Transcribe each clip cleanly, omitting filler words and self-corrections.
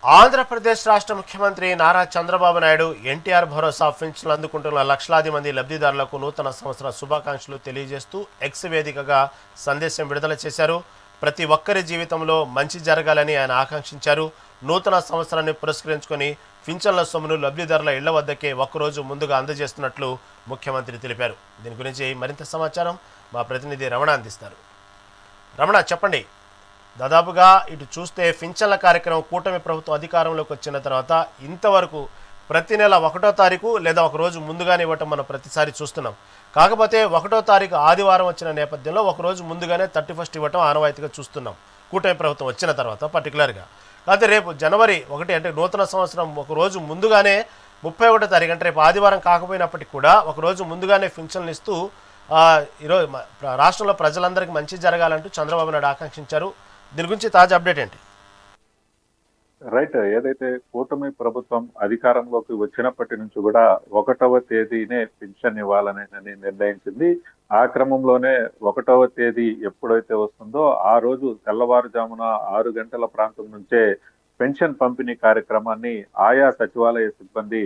ఆంధ్రప్రదేశ్ రాష్ట్ర ముఖ్యమంత్రి నారా చంద్రబాబు నాయుడు ఎన్టీఆర్ భరోసా పింఛన్లు అందుకుంటున్న లక్షలాది మంది లబ్ధిదారులకు నూతన సంవత్సర శుభాకాంక్షలు తెలియజేస్తూ ఎక్స్ వేదికగా సందేశం విడుదల చేశారు. ప్రతి ఒక్కరి జీవితంలో మంచి జరగాలని ఆయన ఆకాంక్షించారు. నూతన సంవత్సరాన్ని పురస్కరించుకొని పింఛన్ల సొమ్మును లబ్ధిదారుల ఇళ్ల వద్దకే ఒక్కరోజు ముందుగా అందజేస్తున్నట్లు ముఖ్యమంత్రి తెలిపారు. దీని గురించి మరింత సమాచారం మా ప్రతినిధి రమణ అందిస్తారు. రమణ, చెప్పండి. దాదాపుగా ఇటు చూస్తే పింఛన్ల కార్యక్రమం కూటమి ప్రభుత్వం అధికారంలోకి వచ్చిన తర్వాత ఇంతవరకు ప్రతి నెల 1వ తారీఖు లేదా ఒక రోజు ముందుగానే ఇవ్వటం మనం ప్రతిసారి చూస్తున్నాం. కాకపోతే 1వ తారీఖు ఆదివారం వచ్చిన నేపథ్యంలో ఒకరోజు ముందుగానే 31st ఇవ్వటం ఆనవాయితీగా చూస్తున్నాం కూటమి ప్రభుత్వం వచ్చిన తర్వాత పర్టికులర్గా. కాకపోతే రేపు జనవరి 1 అంటే నూతన సంవత్సరం ఒక రోజు ముందుగానే 31వ తారీఖు అంటే రేపు ఆదివారం కాకపోయినప్పటికీ కూడా ఒకరోజు ముందుగానే పింఛన్లు ఇస్తూ ఈరోజు రాష్ట్రంలో ప్రజలందరికీ మంచి జరగాలంటూ చంద్రబాబు నాయుడు ఆకాంక్షించారు. దీని గురించి తాజా అప్డేట్ ఏంటి? రైట్. ఏదైతే కూటమి ప్రభుత్వం అధికారంలోకి వచ్చినప్పటి నుంచి కూడా 1వ తేదీనే పెన్షన్ ఇవ్వాలని నిర్ణయించింది. ఆ క్రమంలోనే 1వ తేదీ ఎప్పుడైతే వస్తుందో ఆ రోజు తెల్లవారుజామున 6 గంటల ప్రాంతం నుంచే పెన్షన్ పంపిణీ కార్యక్రమాన్ని ఆయా సచివాలయ సిబ్బంది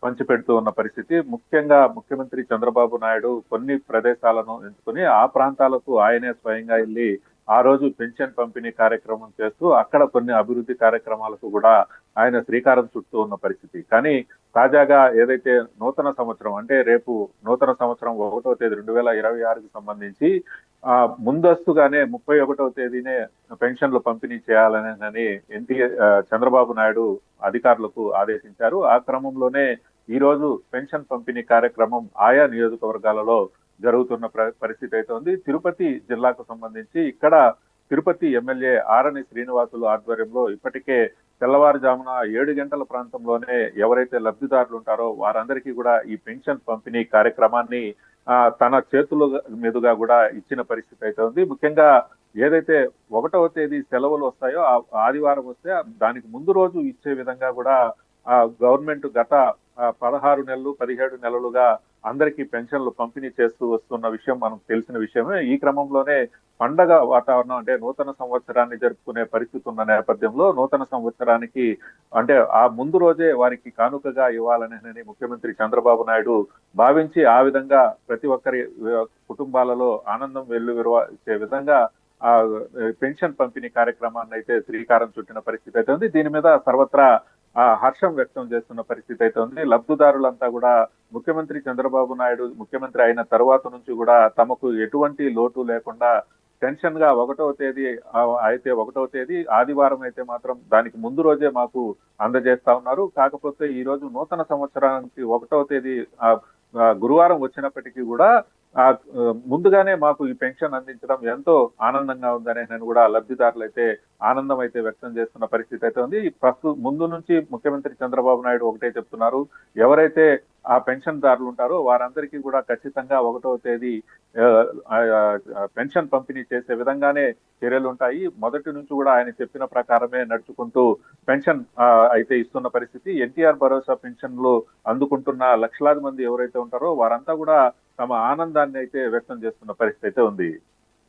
పంచిపెడుతూ ఉన్న పరిస్థితి. ముఖ్యంగా ముఖ్యమంత్రి చంద్రబాబు నాయుడు కొన్ని ప్రదేశాలను ఎంచుకుని ఆ ప్రాంతాలకు ఆయనే స్వయంగా వెళ్ళి ఆ రోజు పెన్షన్ పంపిణీ కార్యక్రమం చేస్తూ అక్కడ కొన్ని అభివృద్ధి కార్యక్రమాలకు కూడా ఆయన శ్రీకారం చుట్టూ ఉన్న పరిస్థితి. కానీ తాజాగా ఏదైతే నూతన సంవత్సరం అంటే రేపు నూతన సంవత్సరం 1వ తేదీ 2026కి సంబంధించి ముందస్తుగానే 31వ తేదీనే పెన్షన్లు పంపిణీ చేయాలని చంద్రబాబు నాయుడు అధికారులకు ఆదేశించారు. ఆ క్రమంలోనే ఈ రోజు పెన్షన్ పంపిణీ కార్యక్రమం ఆయా నియోజకవర్గాలలో జరుగుతున్న పరిస్థితి అయితే ఉంది. తిరుపతి జిల్లాకు సంబంధించి ఇక్కడ తిరుపతి ఎమ్మెల్యే ఆరణి శ్రీనివాసులు ఆధ్వర్యంలో ఇప్పటికే తెల్లవారుజామున 7 గంటల ప్రాంతంలోనే ఎవరైతే లబ్ధిదారులు ఉంటారో వారందరికీ కూడా ఈ పెన్షన్ పంపిణీ కార్యక్రమాన్ని తన చేతుల మీదుగా కూడా ఇచ్చిన పరిస్థితి అయితే ఉంది. ముఖ్యంగా ఏదైతే 1వ తేదీ సెలవులు వస్తాయో ఆ ఆదివారం వస్తే దానికి ముందు రోజు ఇచ్చే విధంగా కూడా గవర్నమెంట్ గత 16 నెలలు 17 నెలలుగా అందరికీ పెన్షన్లు పంపిణీ చేస్తూ వస్తున్న విషయం మనకు తెలిసిన విషయమే. ఈ క్రమంలోనే పండగ వాతావరణం అంటే నూతన సంవత్సరాన్ని జరుపుకునే పరిస్థితి ఉన్న నేపథ్యంలో నూతన సంవత్సరానికి అంటే ఆ ముందు రోజే వారికి కానుకగా ఇవ్వాలని ముఖ్యమంత్రి చంద్రబాబు నాయుడు భావించి ఆ విధంగా ప్రతి ఒక్కరి కుటుంబాలలో ఆనందం వెల్లువిరిచే విధంగా ఆ పెన్షన్ పంపిణీ కార్యక్రమాన్ని అయితే శ్రీకారం చుట్టిన పరిస్థితి అయితే ఉంది. దీని మీద సర్వత్రా హర్షం వ్యక్తం చేస్తున్న పరిస్థితి అయితే ఉంది. లబ్ధిదారులంతా కూడా ముఖ్యమంత్రి చంద్రబాబు నాయుడు ముఖ్యమంత్రి అయిన తర్వాత నుంచి కూడా తమకు ఎటువంటి లోటు లేకుండా టెన్షన్ గా 1వ తేదీ అయితే 1వ తేదీ ఆదివారం అయితే మాత్రం దానికి ముందు రోజే మాకు అందజేస్తా ఉన్నారు. కాకపోతే ఈ రోజు నూతన సంవత్సరానికి 1వ తేదీ గురువారం వచ్చినప్పటికీ కూడా ముందుగానే మాకు ఈ పెన్షన్ అందించడం ఎంతో ఆనందంగా ఉందనే నేను కూడా లబ్ధిదారులు అయితే ఆనందం అయితే వ్యక్తం చేస్తున్న పరిస్థితి అయితే ఉంది. ముందు నుంచి ముఖ్యమంత్రి చంద్రబాబు నాయుడు ఒకటే చెప్తున్నారు, ఎవరైతే ఆ పెన్షన్ దారులు ఉంటారో వారందరికీ కూడా ఖచ్చితంగా 1వ తేదీ పెన్షన్ పంపిణీ చేసే విధంగానే చర్యలు ఉంటాయి. మొదటి నుంచి కూడా ఆయన చెప్పిన ప్రకారమే నడుచుకుంటూ పెన్షన్ అయితే ఇస్తున్న పరిస్థితి. ఎన్టీఆర్ భరోసా పెన్షన్లు అందుకుంటున్న లక్షలాది మంది ఎవరైతే ఉంటారో వారంతా కూడా తమ ఆనందాన్ని అయితే వ్యక్తం చేస్తున్న పరిస్థితి అయితే ఉంది.